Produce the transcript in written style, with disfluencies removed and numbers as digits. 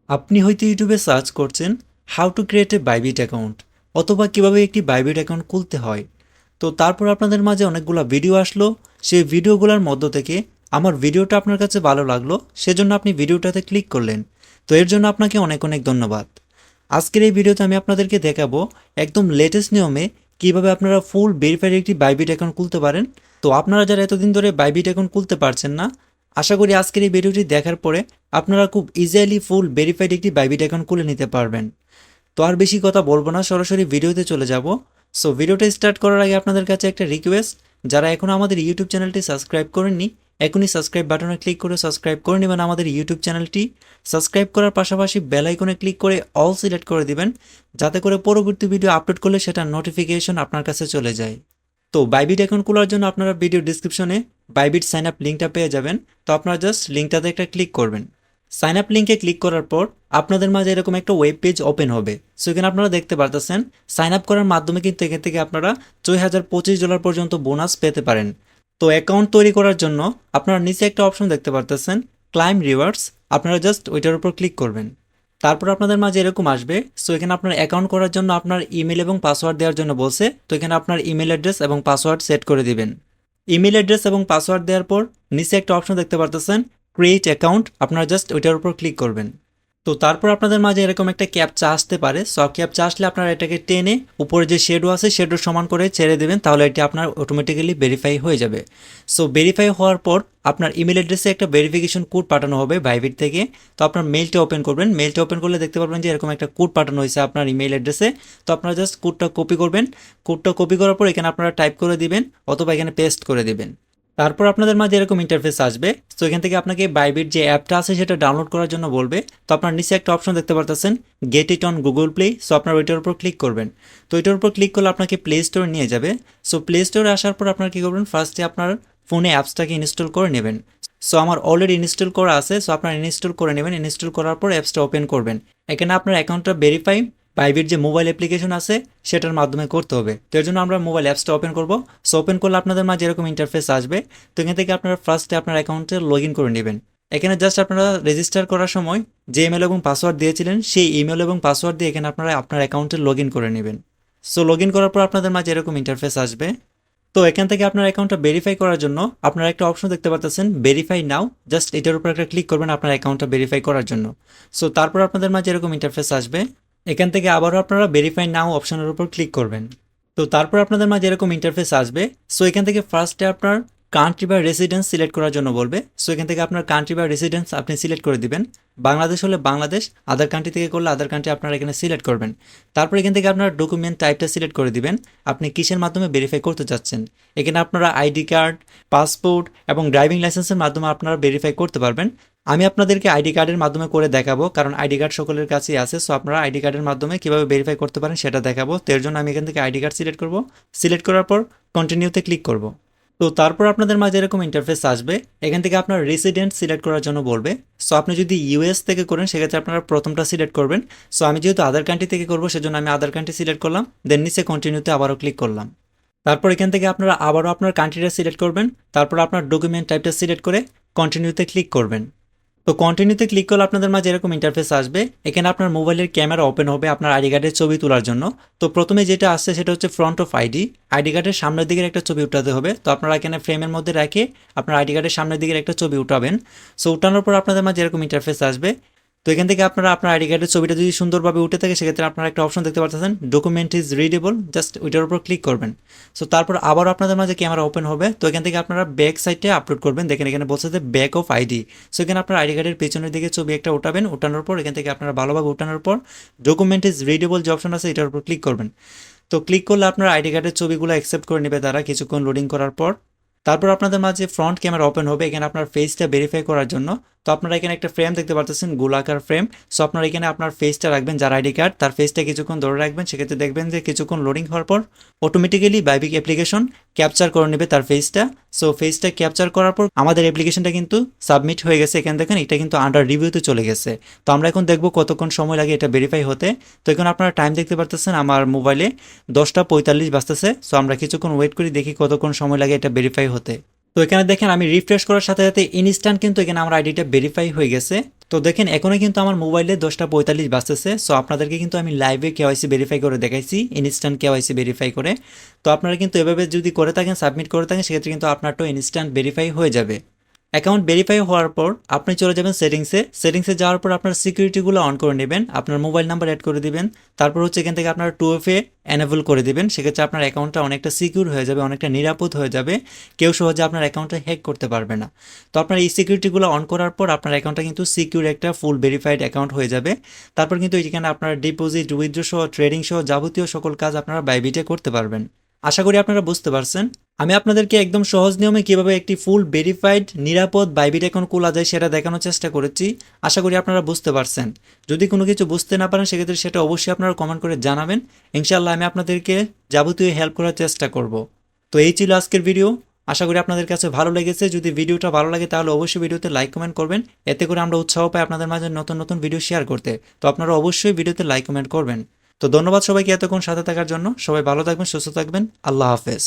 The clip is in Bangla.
আপনি হয়তো ইউটিউবে সার্চ করছেন how to create a Bybit account অথবা কিভাবে একটি বাইবিট অ্যাকাউন্ট খুলতে হয়। তো তারপর আপনাদের মাঝে অনেকগুলো ভিডিও আসলো, সেই ভিডিওগুলোর মধ্য থেকে আমার ভিডিওটা আপনার কাছে ভালো লাগলো, সেজন্য আপনি ভিডিওটাতে ক্লিক করলেন। তো এর জন্য আপনাকে অনেক অনেক ধন্যবাদ। আজকের এই ভিডিওতে আমি আপনাদেরকে দেখাবো একদম লেটেস্ট নিয়মে কিভাবে আপনারা ফুল ভেরিফাইড একটি বাইবিট অ্যাকাউন্ট খুলতে পারেন। তো আপনারা যারা এতদিন ধরে বাইবিট অ্যাকাউন্ট খুলতে পারছেন না, আশা করি আজকের এই ভিডিওটি দেখার পরে আপনারা খুব ইজিলি ফুল ভেরিফাইড একটি বাইবিট অ্যাকাউন্ট খুলে নিতে পারবেন। তো আর বেশি কথা বলবো না, সরাসরি ভিডিওতে চলে যাব। সো ভিডিওটা স্টার্ট করার আগে আপনাদের কাছে একটা রিকোয়েস্ট, যারা এখনও আমাদের ইউটিউব চ্যানেলটি সাবস্ক্রাইব করেননি, এখনই সাবস্ক্রাইব বাটনে ক্লিক করে সাবস্ক্রাইব করে নেবেন আমাদের ইউটিউব চ্যানেলটি। সাবস্ক্রাইব করার পাশাপাশি বেল আইকনে ক্লিক করে অল সিলেক্ট করে দিবেন, যাতে করে পরবর্তী ভিডিও আপলোড করলে সেটা নোটিফিকেশন আপনার কাছে চলে যায়। তো বাইবিট অ্যাকাউন্ট খোলার জন্য আপনারা ভিডিও ডিসক্রিপশনে বাইবিট সাইন আপ লিঙ্কটা পেয়ে যাবেন। তো আপনারা জাস্ট লিঙ্কটাতে একটা ক্লিক করবেন। সাইন আপ লিঙ্কে ক্লিক করার পর আপনাদের মাঝে এরকম একটা ওয়েব পেজ ওপেন হবে। সো এখানে আপনারা দেখতে পারতেছেন সাইন আপ করার মাধ্যমে কিন্তু এখান থেকে আপনারা $6025 পর্যন্ত বোনাস পেতে পারেন। তো অ্যাকাউন্ট তৈরি করার জন্য আপনারা নিচে একটা অপশন দেখতে পারতেছেন ক্লাইম রিওয়ার্ডস, আপনারা জাস্ট ওইটার উপর ক্লিক করবেন। তারপর আপনাদের মাঝে এরকম আসবে। সো এখানে আপনার অ্যাকাউন্ট করার জন্য আপনার ইমেল এবং পাসওয়ার্ড দেওয়ার জন্য বলছে। তো এখানে আপনার ইমেল অ্যাড্রেস এবং পাসওয়ার্ড সেট করে দিবেন। ইমেল অ্যাড্রেস এবং পাসওয়ার্ড দেওয়ার পর নিচে একটা অপশন দেখতে পারতেছেন ক্রিয়েট অ্যাকাউন্ট, আপনারা জাস্ট ওইটার উপর ক্লিক করবেন। তো তারপর আপনাদের মাঝে এরকম একটা ক্যাপচা আসতে পারে। সো ক্যাপচা আসলে আপনারা এটাকে টেনে উপরে যে শেডো আছে শেডো সমান করে ছেড়ে দেবেন, তাহলে এটি আপনার অটোমেটিক্যালি ভেরিফাই হয়ে যাবে। সো ভেরিফাই হওয়ার পর আপনার ইমেল অ্যাড্রেসে একটা ভেরিফিকেশন কোড পাঠানো হবে বাইবিট থেকে। তো আপনার মেলটা ওপেন করবেন, মেলটা ওপেন করলে দেখতে পারবেন যে এরকম একটা কোড পাঠানো হয়েছে আপনার ইমেল অ্যাড্রেসে। তো আপনারা জাস্ট কোডটা কপি করবেন। কোডটা কপি করার পর এখানে আপনারা টাইপ করে দিবেন অথবা এখানে পেস্ট করে দিবেন। তারপর আপনাদের মাঝে এরকম ইন্টারফেস আসবে। তো এখান থেকে আপনাকে বাইবিট যে অ্যাপটা আছে সেটা ডাউনলোড করার জন্য বলবে। তো আপনার নিচে একটা অপশন দেখতে পারতেছেন get it on Google play. So আপনার ওইটার উপর ক্লিক করবেন। তো ওইটার উপর ক্লিক করলে আপনাকে প্লে স্টোরে নিয়ে যাবে। সো প্লে স্টোরে আসার পর আপনার কী করবেন, ফার্স্টে আপনার ফোনে অ্যাপসটাকে ইনস্টল করে নেবেন। সো আমার অলরেডি ইনস্টল করা আছে, সো আপনার ইনস্টল করে নেবেন। ইনস্টল করার পর অ্যাপসটা ওপেন করবেন। এখানে আপনার অ্যাকাউন্টটা ভেরিফাই বাইবিট যে মোবাইল অ্যাপ্লিকেশন আছে সেটার মাধ্যমে করতে হবে। তো এর জন্য আমরা মোবাইল অ্যাপসটা ওপেন করব। সো ওপেন করলে আপনাদের মাঝে এরকম ইন্টারফেস আসবে। তো এখান থেকে আপনারা ফার্স্টে আপনার অ্যাকাউন্টে লগ ইন করে নেবেন। এখানে জাস্ট আপনারা রেজিস্টার করার সময় যে ইমেল এবং পাসওয়ার্ড দিয়েছিলেন সেই ইমেল এবং পাসওয়ার্ড দিয়ে এখানে আপনারা আপনার অ্যাকাউন্টে লগ ইন করে নেবেন। সো লগ ইন করার পর আপনাদের মাঝে এরকম ইন্টারফেস আসবে। তো এখান থেকে আপনার অ্যাকাউন্টটা ভেরিফাই করার জন্য আপনারা একটা অপশন দেখতে পাচ্ছেন ভেরিফাই নাও, জাস্ট এটার উপর একটা ক্লিক করবেন আপনার অ্যাকাউন্টটা ভেরিফাই করার জন্য। সো তারপর আপনাদের মাঝে এরকম ইন্টারফেস আসবে। এখান থেকে আবারও আপনারা ভেরিফাই নাও অপশনের উপর ক্লিক করবেন। তো তারপর আপনাদের মাঝে এরকম ইন্টারফেস আসবে। সো এখান থেকে ফার্স্টে আপনার কান্ট্রি বা রেসিডেন্স সিলেক্ট করার জন্য বলবে। সো এখান থেকে আপনার কান্ট্রি বা রেসিডেন্স আপনি সিলেক্ট করে দিবেন। বাংলাদেশ হলে বাংলাদেশ, আদার কান্ট্রি থেকে করলে আদার কান্ট্রি আপনারা এখানে সিলেক্ট করবেন। তারপর এখান থেকে আপনার ডকুমেন্ট টাইপটা সিলেক্ট করে দিবেন, আপনি কিসের মাধ্যমে ভেরিফাই করতে চাচ্ছেন। এখানে আপনারা আইডি কার্ড, পাসপোর্ট এবং ড্রাইভিং লাইসেন্সের মাধ্যমে আপনারা ভেরিফাই করতে পারবেন। আমি আপনাদেরকে আইডি কার্ডের মাধ্যমে করে দেখাবো, কারণ আইডি কার্ড সকলের কাছেই আছে। সো আপনারা আইডি কার্ডের মাধ্যমে কীভাবে ভেরিফাই করতে পারেন সেটা দেখাবো। তো এর জন্য আমি এখান থেকে আইডি কার্ড সিলেক্ট করব। সিলেক্ট করার পর কন্টিনিউতে ক্লিক করব। তো তারপর আপনাদের মাঝে এরকম ইন্টারফেস আসবে। এখান থেকে আপনার রেসিডেন্ট সিলেক্ট করার জন্য বলবে। সো আপনি যদি ইউএস থেকে করেন সেক্ষেত্রে আপনারা প্রথমটা সিলেক্ট করবেন। সো আমি যেহেতু আদার কান্ট্রি থেকে করবো সেজন্য আমি আদার কান্ট্রি সিলেক্ট করলাম, দেন নিচে কন্টিনিউতে আবারও ক্লিক করলাম। তারপর এখান থেকে আপনারা আবারও আপনার কান্ট্রিটা সিলেক্ট করবেন। তারপর আপনার ডকুমেন্ট টাইপটা সিলেক্ট করে কন্টিনিউতে ক্লিক করবেন। তো কন্টিনিউতে ক্লিক করলে আপনাদের মাঝে এরকম ইন্টারফেস আসবে। এখানে আপনার মোবাইলের ক্যামেরা ওপেন হবে আপনার আইডি কার্ডের ছবি তোলার জন্য। তো প্রথমে যেটা আসছে সেটা হচ্ছে ফ্রন্ট অফ আইডি। আইডি কার্ডের সামনের দিকের একটা ছবি উঠাতে হবে। তো আপনারা এখানে ফ্রেমের মধ্যে রেখে আপনার আইডি কার্ডের সামনের দিকের একটা ছবি উঠাবেন। সো উঠানোর পর আপনাদের মাঝে এরকম ইন্টারফেস আসবে। তো এখান থেকে আপনারা আপনার আইডি কার্ডের ছবিটা যদি সুন্দরভাবে উঠে থাকে সেক্ষেত্রে আপনারা একটা অপশন দেখতে পাচ্ছেন ডকুমেন্ট ইজ রিডেবল, জাস্ট ওইটার উপর ক্লিক করবেন। সো তারপর আবারও আপনাদের মাঝে ক্যামেরা ওপেন হবে। তো এখান থেকে আপনারা ব্যাক সাইডে আপলোড করবেন। দেখেন এখানে বলছে যে ব্যাক অফ আইডি। সো এখানে আপনার আইডি কার্ডের পেছনের দিকে ছবি একটা উঠাবেন। উঠানোর পর এখান থেকে আপনারা ভালোভাবে উঠানোর পর ডকুমেন্ট ইজ রিডেবল যে অপশন আছে এটার উপর ক্লিক করবেন। তো ক্লিক করলে আপনার আইডি কার্ডের ছবিগুলো অ্যাকসেপ্ট করে নেবে তারা কিছুক্ষণ লোডিং করার পর। তারপর আপনাদের মাঝে ফ্রন্ট ক্যামেরা ওপেন হবে এখানে আপনার ফেসটা ভেরিফাই করার জন্য। তো আপনারা এখানে একটা ফ্রেম দেখতে পাচ্ছেন গোলাকার ফ্রেম। সো আপনারা এখানে আপনার ফেসটা রাখবেন, যার আইডি কার্ড তার ফেসটা কিছুক্ষণ ধরে রাখবেন। সেক্ষেত্রে দেখবেন যে কিছুক্ষণ লোডিং হওয়ার পর অটোমেটিক্যালি বাইবিক অ্যাপ্লিকেশন ক্যাপচার করে নেবে তার ফেসটা। সো ফেসটা ক্যাপচার করার পর আমাদের অ্যাপ্লিকেশনটা কিন্তু সাবমিট হয়ে গেছে। এখানে দেখেন এটা কিন্তু আন্ডার রিভিউতে চলে গেছে। তো আমরা এখন দেখবো কতক্ষণ সময় লাগে এটা ভেরিফাই হতে। তো এখন আপনারা টাইম দেখতে পারতেছেন আমার মোবাইলে 10:45 বাজতেছে। সো আমরা কিছুক্ষণ ওয়েট করি, দেখি কতক্ষণ সময় লাগে এটা ভেরিফাই হতে। তো এখানে দেখেন আমি রিফ্রেশ করার সাথে সাথে ইনস্ট্যান্ট কিন্তু এখানে আমার আইডিটা ভেরিফাই হয়ে গেছে। তো দেখেন এখনো কিন্তু আমার মোবাইলে 10:45 বাজতেছে। সো আপনাদেরকে কিন্তু আমি লাইভে কেওয়াইসি ভেরিফাই করে দেখাইছি, ইনস্ট্যান্ট কেওয়াইসি ভেরিফাই করে। তো আপনারা কিন্তু এভাবে যদি করে থাকেন, সাবমিট করে থাকেন, সেক্ষেত্রে কিন্তু আপনারটাও ইনস্ট্যান্ট ভেরিফাই হয়ে যাবে। অ্যাকাউন্ট ভেরিফাই হওয়ার পর আপনি চলে যাবেন সেটিংসে যাওয়ার পর আপনার সিকিউরিটিগুলো অন করে নেবেন, আপনার মোবাইল নাম্বার অ্যাড করে দিবেন, তারপর হচ্ছে এখান থেকে আপনার 2FA এনেবল করে দিবেন। সেক্ষেত্রে আপনার অ্যাকাউন্টটা অনেকটা সিকিউর হয়ে যাবে, অনেকটা নিরাপদ হয়ে যাবে, কেউ সহজে আপনার অ্যাকাউন্টটা হ্যাক করতে পারবে না। তো আপনার এই সিকিউরিটিগুলো অন করার পর আপনার অ্যাকাউন্টটা কিন্তু সিকিউর একটা ফুল ভেরিফাইড অ্যাকাউন্ট হয়ে যাবে। তারপর কিন্তু এখানে আপনার ডিপোজিট, উইথড্র সহ, ট্রেডিং সহ যাবতীয় সকল কাজ আপনারা বাইবিটে করতে পারবেন। আশা করি আপনারা বুঝতে পারছেন। আমি আপনাদেরকে একদম সহজ নিয়মে কিভাবে একটি ফুল ভেরিফাইড নিরাপদ বাইবিট অ্যাকাউন্ট খোলা যায় সেটা দেখানোর চেষ্টা করেছি। আশা করি আপনারা বুঝতে পারছেন। যদি কোনো কিছু বুঝতে না পারেন সেক্ষেত্রে সেটা অবশ্যই আপনারা কমেন্ট করে জানাবেন। ইনশাআল্লাহ আমি আপনাদেরকে যাবতীয় হেল্প করার চেষ্টা করব। তো এই ছিল আজকের ভিডিও। আশা করি আপনাদের কাছে ভালো লেগেছে। যদি ভিডিওটা ভালো লাগে তাহলে অবশ্যই ভিডিওতে লাইক কমেন্ট করবেন, এতে করে আমরা উৎসাহ পাই আপনাদের মাঝে নতুন নতুন ভিডিও শেয়ার করতে। তো আপনারা অবশ্যই ভিডিওতে লাইক কমেন্ট করবেন। তো ধন্যবাদ সবাইকে এতক্ষণ সাথে থাকার জন্য। সবাই ভালো থাকবেন, সুস্থ থাকবেন। আল্লাহ হাফেজ।